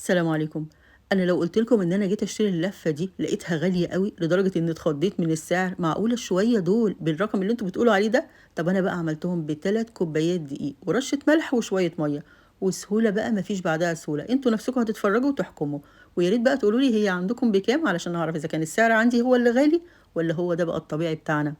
السلام عليكم. أنا لو قُلت لكم إن أنا جيت أشتري اللفة دي لقيتها غالية أوي، لدرجة إني اتخضيت من السعر، معقولة الشوية دول بالرقم اللي أنتم بتقولوا عليه ده؟ طب أنا بقى عملتهم ب3 كوبايات دقيق ورشة ملح وشوية مَيّة، وسهولة بقى ما فيش بعدها سهولة، أنتم نفسكم هتتفرجوا وتحكموا، ويا ريت بقى تقولوا لي هي عندكم بكام علشان أعرف إذا كان السعر عندي هو اللي غالي والّا هو ده بقى الطبيعي بتاعنا.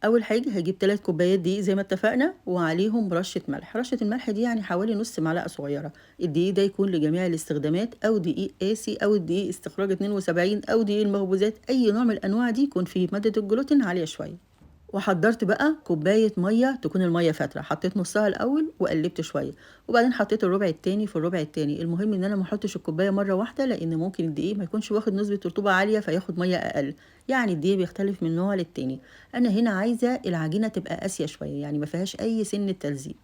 أول حاجة هاجيب 3 كوبايات دقيق زي ما اتفقنا وعليهم رشة ملح، رشة الملح دي يعني حوالي نُص معلقة صغيرة، الدقيق ده يكون لجميع الاستخدامات أو دقيق قاسي أو الدقيق استخراج 72 أو دقيق المخبوزات، أي نوع من الأنواع دي يكون فيه مادة الجلوتين عالية شوية. وحضّرت بقى كوباية مَيّة تكون المَيّة فاترة، حطيت نُصّها الأول وقلّبت شوية، وبعدين حطيت الربع التاني في الربع التاني، المهم إن أنا ما احطش الكوباية مرّة واحدة، لإن ممكن الدقيق ما يكونش واخد نسبة رطوبة عالية فياخد مَيّة أقل، يعني الدقيق بيختلف من نوع للتاني. أنا هنا عايزة العجينة تبقى قاسية شوية، يعني ما فيهاش أي سِنّة تلزيق.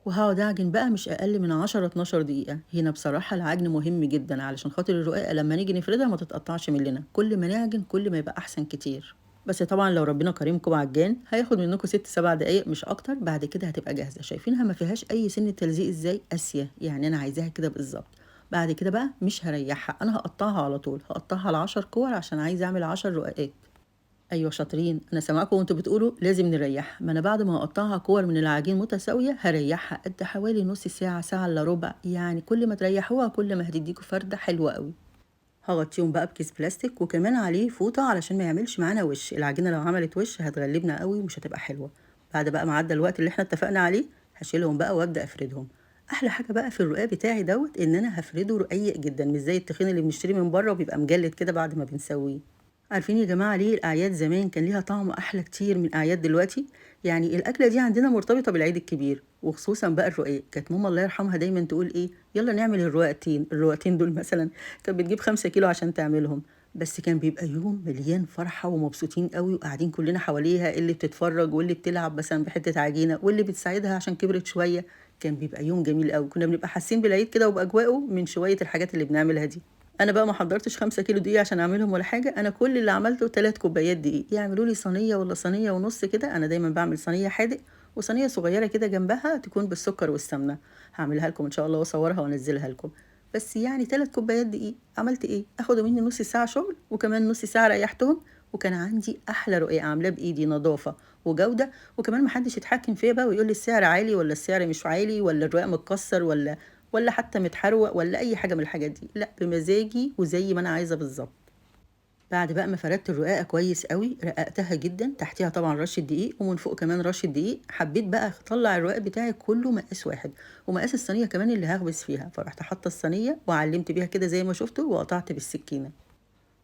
وهاقعد أعجن بقى مش أقل من 10، 12 دقيقة، هنا بصراحة العجن مهم جدًا علشان خاطر الرقاقة لمّا نيجي نفردها ما تتقطعش مننا، كل ما نعجن كل ما يبقى أحسن كتير. بس طبعًا لو ربنا كريمكم عجّان هياخد منكم 6، 7 دقايق مش أكتر، بعد كده هتبقى جاهزة، شايفينها ما فيهاش أي سِنّة تلزيق إزاي؟ قاسية، يعني أنا عايزاها كده بالضبط. بعد كده بقى مش هاريّحها، أنا هاقطّعها على طول، هاقطّعها ل10 كِوَر عشان عايزة أعمل 10 رقاقات. أيوه شاطرين، أنا سامعاكم وأنتم بتقولوا لازم نريّحها، ما أنا بعد ما هاقطّعها كِوَر من العجين متساوية هاريّحها قد حوالي نُص ساعة، ساعة إلا ربع، يعني كل ما تريّحوها كل ما هتدّيكم فردة حلوة أوي. هاغطّيهم بقى بكيس بلاستيك وكمان عليه فوطة علشان ما يعملش معانا وِش، العجينة لو عملت وِش هتغلّبنا أوي ومش هتبقى حلوة. بعد بقى ما عدّى الوقت اللي إحنا اتفقنا عليه، هاشيلهم بقى وأبدأ أفردهم. أحلى حاجة بقى في الرقاق بتاعي دوّة إن أنا هافرده رقيق جدًا، مش زي التخين اللي بنشتريه من برّه وبيبقى مجلد كده بعد ما بنسويه. عارفين يا جماعة ليه الأعياد زمان كان ليها طعم أحلى كتير من أعياد دلوقتي؟ يعني الأكلة دي عندنا مرتبطة بالعيد الكبير وخصوصا بقى الرقاق، كانت ماما الله يرحمها دايما تقول إيه يلا نعمل الرقاقتين دول مثلا، كانت بتجيب 5 كيلو عشان تعملهم، بس كان بيبقى يوم مليان فرحة ومبسوطين قوي وقاعدين كلنا حواليها، اللي بتتفرج واللي بتلعب مثلا بحتة عجينة واللي بتساعدها عشان كبرت شوية. كان بيبقى يوم جميل قوي، كنا بنبقى حاسين بالعيد كده وبأجواءه من شوية الحاجات اللي بنعملها دي. أنا بقى ما حضّرتش 5 كيلو دقيق عشان أعملهم ولا حاجة، أنا كل اللي عملته 3 كوبايات دقيق، يعملوا لي صينية والّا صينية ونُص كده، أنا دايمًا باعمل صينية حادق وصينية صغيرة كده جنبها تكون بالسكر والسمنة، هاعملها لكم إن شاء الله وأصورها وأنزّلها لكم. بس يعني 3 كوبايات دقيق، عملت إيه؟ أخدوا مني نُص ساعة شغل وكمان نُص ساعة ريّحتهم، وكان عندي أحلى رقاق عاملاه بإيدي نضافة وجودة، وكمان ما حدش يتحكم فيّا بقى ويقول لي السعر عالي والّا السعر مش عالي والّا الرقاق متكسّر والّا حتى متحروق والّا أي حاجة من الحاجات دي، لأ بمزاجي وزي ما أنا عايزة بالضبط. بعد بقى ما فردت الرقاقة كويس أوي، رققتها جدًا، تحتيها طبعًا رشة دقيق ومن فوق كمان رشة دقيق، حبيت بقى أطلّع الرقاق بتاعي كلّه مقاس واحد، ومقاس الصينية كمان اللي هاخبز فيها، فرُحت حاطة الصينية وعلّمت بيها كده زي ما شُفتوا وقطعت بالسكينة.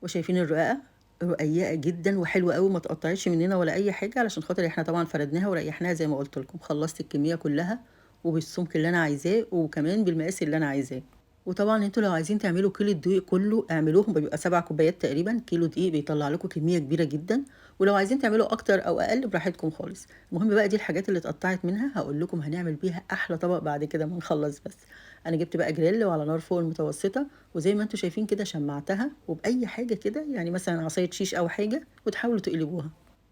وشايفين الرقاقة رقيقة جدًا وحلوة أوي، ما اتقطعتش مننا ولا أي حاجة، علشان خاطر إحنا طبعًا فردناها وريحناها زي ما قُلت لكم، خلّصت الكمية كلّها وبالسمك اللي أنا عايزاه وكمان بالمقاس اللي أنا عايزاه. وطبعًا أنتم لو عايزين تعملوا كيلو الدقيق كلّه اعملوه، بيبقى 7 كوبايات تقريبًا، كيلو دقيق بيطلّع لكم كمية كبيرة جدًا، ولو عايزين تعملوا أكتر أو أقل براحتكم خالص. المهم بقى دي الحاجات اللي اتقطعت منها هاقول لكم هنعمل بيها أحلى طبق بعد كده أمّا نخلّص بس. أنا جبت بقى جريل وعلى نار فوق المتوسطة، وزي ما أنتم شايفين كده شمّعتها وبأي حاجة كده، يعني مثلًا عصاية شيش أو حاجة وتحاولوا تقلبوها.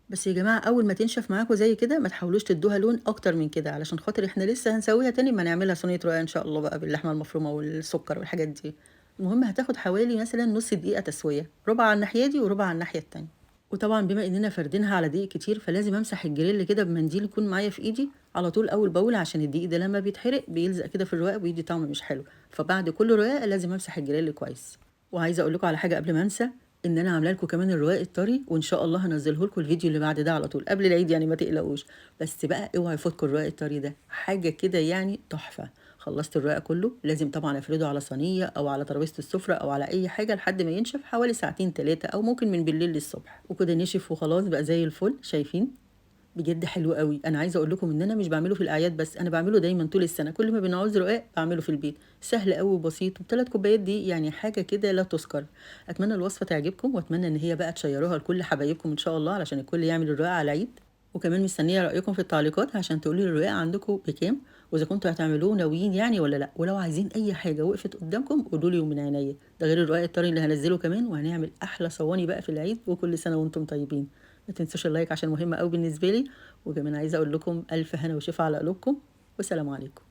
بس يا جماعة أول ما تنشف معاكم زي كده ما تحاولوش تدّوها لون أكتر من كده، علشان خاطر إحنا لسه هنسويها تاني أمّا نعملها صينية رقاق إن شاء الله بقى باللحمة المفرومة والسكر والحاجات دي. المهم هتاخد حوالي مثلًا نُص دقيقة تسوية، ربع على الناحية دي وربع على الناحية التانية. وطبعًا بما إننا فاردينها على دقيق كتير، فلازم أمسح الجريل كده بمنديل يكون معايا في إيدي على طول أول بأول، عشان الدقيق ده لمّا بيتحرق بيلزق كده في الرقاق وبيدّي طعم مش حلو، فبعد كل رقاقة لازم أمسح الجريل كويس. وعايزة أقول لكم على حاجة قبل ما أنسى، إن أنا عاملة لكم كمان الرواق الطري، وإن شاء الله هانزّله لكم الفيديو اللي بعد ده على طول، قبل العيد يعني ما تقلقوش، بس بقى اوعوا يفوتكم الرواق الطري ده، حاجة كده يعني تحفة. خلّصت الرواق كلّه، لازم طبعًا أفرده على صينية أو على ترابيزة السفرة أو على أي حاجة لحد ما ينشف حوالي ساعتين 3 أو ممكن من بالليل للصبح، وكده نشف وخلاص بقى زي الفل، شايفين؟ بجد حلو أوي، أنا عايزة أقول لكم إن أنا مش باعمله في الأعياد بس، أنا باعمله دايمًا طول السنة، كل ما بنعوز رقاق باعمله في البيت، سهل أوي وبسيط وب3 كوبايات دقيق، يعني حاجة كده لا تُذكر. أتمنى الوصفة تعجبكم وأتمنى إن هي بقى تشيّروها لكل حبايبكم إن شاء الله علشان الكل يعمل الرقاق على العيد، وكمان مستنية رأيكم في التعليقات عشان تقولوا لي الرقاق عندكم بكام، وإذا كنتم هتعملوه ناويين يعني والّا لأ، ولو عايزين أي حاجة وقفت قدامكم قولوا لي ومن عينيا، ده غير الرقاق الطري اللي هانزّله كمان، وهنعمل أحلى صواني بقى في العيد، وكل سنة وأنتم طيبين. ما تنسوش اللايك عشان مهم أوي بالنسبة لي، وكمان عايزة أقول لكم ألف هنا وشفا على قلوبكم، والسلام عليكم.